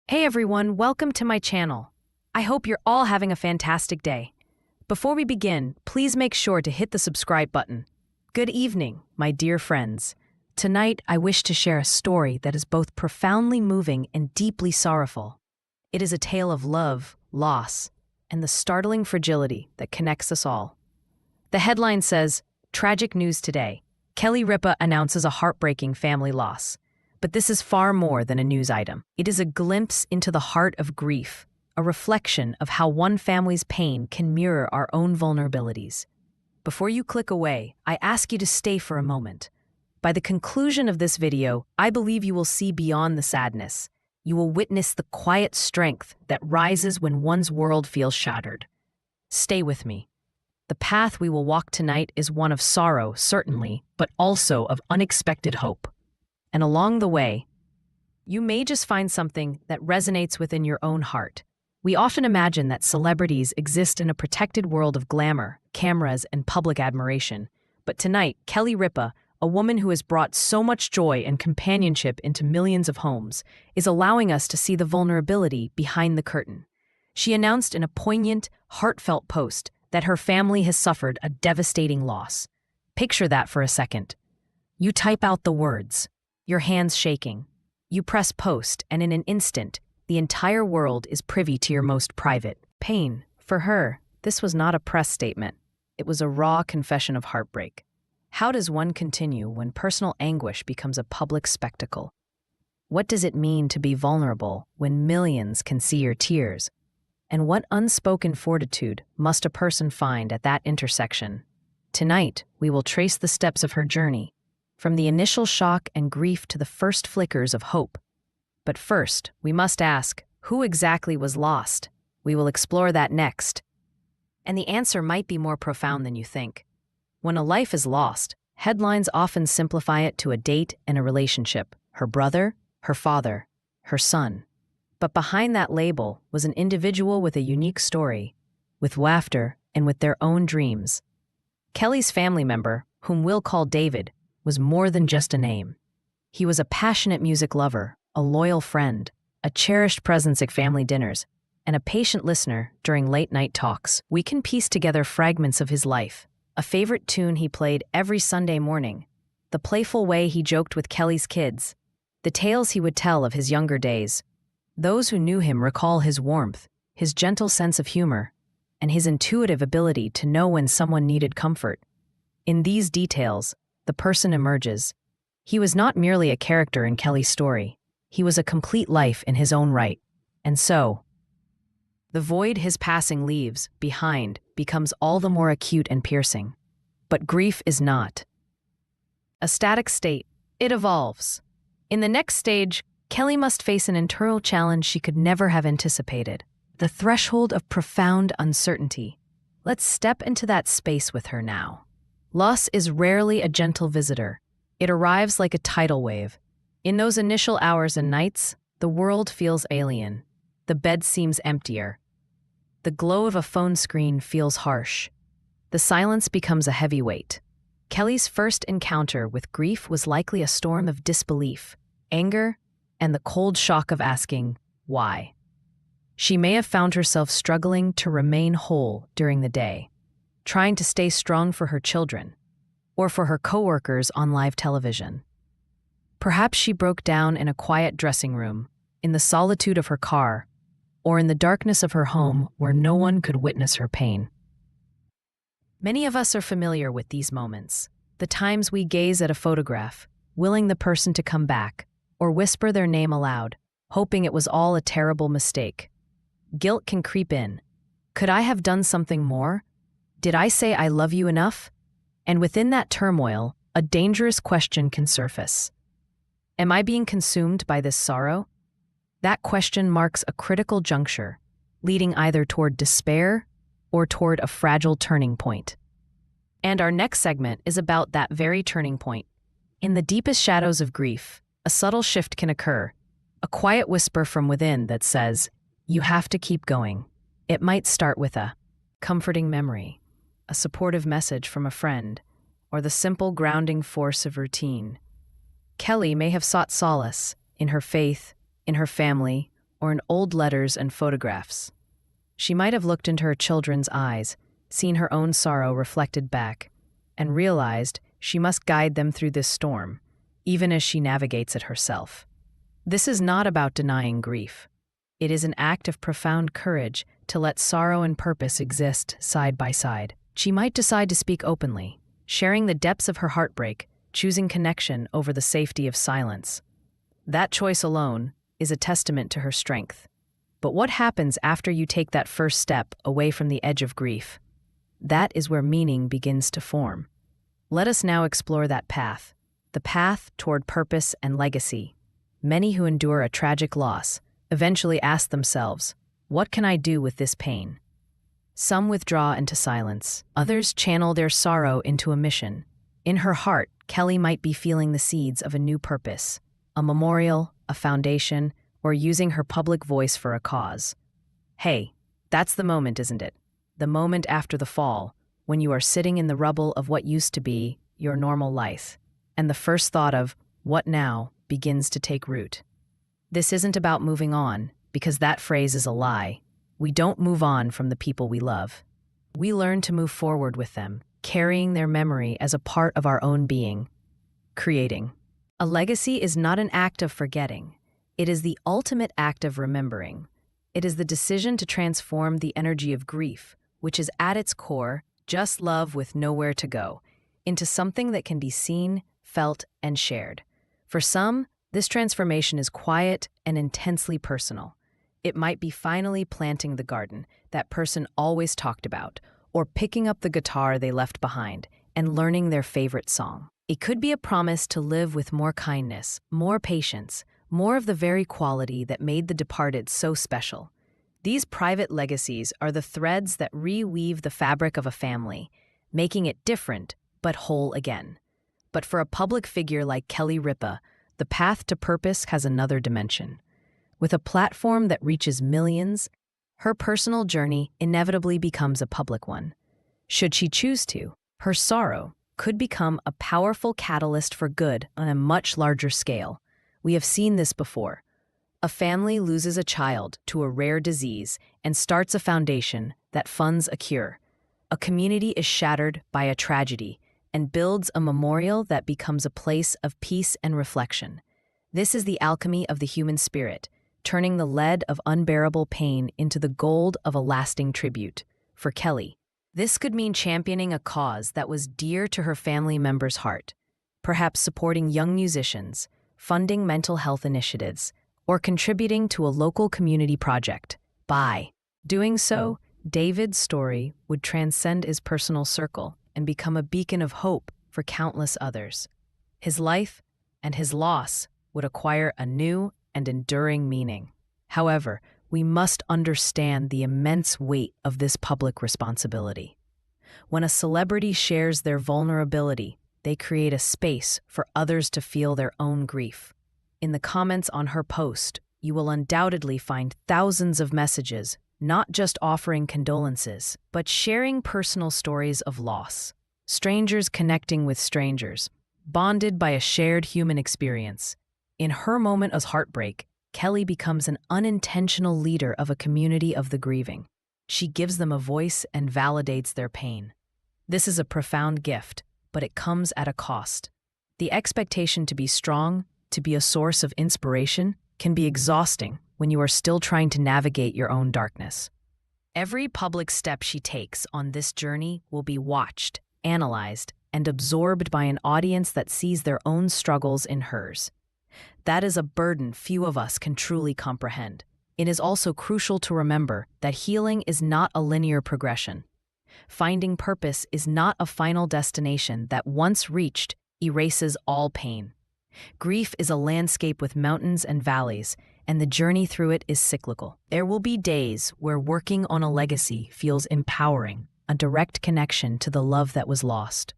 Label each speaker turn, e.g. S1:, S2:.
S1: Hey everyone, welcome to my channel. I hope you're all having a fantastic day. Before we begin, please make sure to hit the subscribe button. Good evening, my dear friends. Tonight, I wish to share a story that is both profoundly moving and deeply sorrowful. It is a tale of love, loss, and the startling fragility that connects us all. The headline says, "Tragic news today. Kelly Ripa announces a heartbreaking family loss." But this is far more than a news item. It is a glimpse into the heart of grief, a reflection of how one family's pain can mirror our own vulnerabilities. Before you click away, I ask you to stay for a moment. By the conclusion of this video, I believe you will see beyond the sadness. You will witness the quiet strength that rises when one's world feels shattered. Stay with me. The path we will walk tonight is one of sorrow, certainly, but also of unexpected hope. And along the way, you may just find something that resonates within your own heart. We often imagine that celebrities exist in a protected world of glamour, cameras, and public admiration. But tonight, Kelly Ripa, a woman who has brought so much joy and companionship into millions of homes, is allowing us to see the vulnerability behind the curtain. She announced in a poignant, heartfelt post that her family has suffered a devastating loss. Picture that for a second. You type out the words, your hands shaking. You press post, and in an instant, the entire world is privy to your most private pain. For her, this was not a press statement. It was a raw confession of heartbreak. How does one continue when personal anguish becomes a public spectacle? What does it mean to be vulnerable when millions can see your tears? And what unspoken fortitude must a person find at that intersection? Tonight, we will trace the steps of her journey, from the initial shock and grief to the first flickers of hope. But first, we must ask, who exactly was lost? We will explore that next. And the answer might be more profound than you think. When a life is lost, headlines often simplify it to a date and a relationship: her brother, her father, her son. But behind that label was an individual with a unique story, with laughter and with their own dreams. Kelly's family member, whom we'll call David, was more than just a name. He was a passionate music lover, a loyal friend, a cherished presence at family dinners, and a patient listener during late-night talks. We can piece together fragments of his life: a favorite tune he played every Sunday morning, the playful way he joked with Kelly's kids, the tales he would tell of his younger days. Those who knew him recall his warmth, his gentle sense of humor, and his intuitive ability to know when someone needed comfort. In these details, the person emerges. He was not merely a character in Kelly's story. He was a complete life in his own right. And so, the void his passing leaves behind becomes all the more acute and piercing. But grief is not a static state. It evolves. In the next stage, Kelly must face an internal challenge she could never have anticipated: the threshold of profound uncertainty. Let's step into that space with her now. Loss is rarely a gentle visitor. It arrives like a tidal wave. In those initial hours and nights, the world feels alien. The bed seems emptier. The glow of a phone screen feels harsh. The silence becomes a heavy weight. Kelly's first encounter with grief was likely a storm of disbelief, anger, and the cold shock of asking, why? She may have found herself struggling to remain whole during the day, trying to stay strong for her children, or for her coworkers on live television. Perhaps she broke down in a quiet dressing room, in the solitude of her car, or in the darkness of her home where no one could witness her pain. Many of us are familiar with these moments, the times we gaze at a photograph, willing the person to come back, or whisper their name aloud, hoping it was all a terrible mistake. Guilt can creep in. Could I have done something more? Did I say I love you enough? And within that turmoil, a dangerous question can surface. Am I being consumed by this sorrow? That question marks a critical juncture, leading either toward despair or toward a fragile turning point. And our next segment is about that very turning point. In the deepest shadows of grief, a subtle shift can occur, a quiet whisper from within that says, "You have to keep going." It might start with a comforting memory, a supportive message from a friend, or the simple grounding force of routine. Kelly may have sought solace in her faith, in her family, or in old letters and photographs. She might have looked into her children's eyes, seen her own sorrow reflected back, and realized she must guide them through this storm, even as she navigates it herself. This is not about denying grief. It is an act of profound courage to let sorrow and purpose exist side by side. She might decide to speak openly, sharing the depths of her heartbreak, choosing connection over the safety of silence. That choice alone is a testament to her strength. But what happens after you take that first step away from the edge of grief? That is where meaning begins to form. Let us now explore that path, the path toward purpose and legacy. Many who endure a tragic loss eventually ask themselves, what can I do with this pain? Some withdraw into silence. Others channel their sorrow into a mission. In her heart, Kelly might be feeling the seeds of a new purpose, a memorial, a foundation, or using her public voice for a cause. Hey, that's the moment, isn't it? The moment after the fall, when you are sitting in the rubble of what used to be your normal life, and the first thought of, what now, begins to take root. This isn't about moving on, because that phrase is a lie. We don't move on from the people we love. We learn to move forward with them, carrying their memory as a part of our own being. Creating. A legacy is not an act of forgetting. It is the ultimate act of remembering. It is the decision to transform the energy of grief, which is at its core just love with nowhere to go, into something that can be seen, felt, and shared. For some, this transformation is quiet and intensely personal. It might be finally planting the garden that person always talked about, or picking up the guitar they left behind and learning their favorite song. It could be a promise to live with more kindness, more patience, more of the very quality that made the departed so special. These private legacies are the threads that reweave the fabric of a family, making it different but whole again. But for a public figure like Kelly Ripa, the path to purpose has another dimension. With a platform that reaches millions, her personal journey inevitably becomes a public one. Should she choose to, her sorrow could become a powerful catalyst for good on a much larger scale. We have seen this before. A family loses a child to a rare disease and starts a foundation that funds a cure. A community is shattered by a tragedy and builds a memorial that becomes a place of peace and reflection. This is the alchemy of the human spirit, turning the lead of unbearable pain into the gold of a lasting tribute. For Kelly, this could mean championing a cause that was dear to her family member's heart, perhaps supporting young musicians, funding mental health initiatives, or contributing to a local community project. By doing so, David's story would transcend his personal circle and become a beacon of hope for countless others. His life and his loss would acquire a new and enduring meaning. However, we must understand the immense weight of this public responsibility. When a celebrity shares their vulnerability, they create a space for others to feel their own grief. In the comments on her post, you will undoubtedly find thousands of messages, not just offering condolences, but sharing personal stories of loss. Strangers connecting with strangers, bonded by a shared human experience. In her moment of heartbreak, Kelly becomes an unintentional leader of a community of the grieving. She gives them a voice and validates their pain. This is a profound gift, but it comes at a cost. The expectation to be strong, to be a source of inspiration, can be exhausting when you are still trying to navigate your own darkness. Every public step she takes on this journey will be watched, analyzed, and absorbed by an audience that sees their own struggles in hers. That is a burden few of us can truly comprehend. It is also crucial to remember that healing is not a linear progression. Finding purpose is not a final destination that, once reached, erases all pain. Grief is a landscape with mountains and valleys, and the journey through it is cyclical. There will be days where working on a legacy feels empowering, a direct connection to the love that was lost.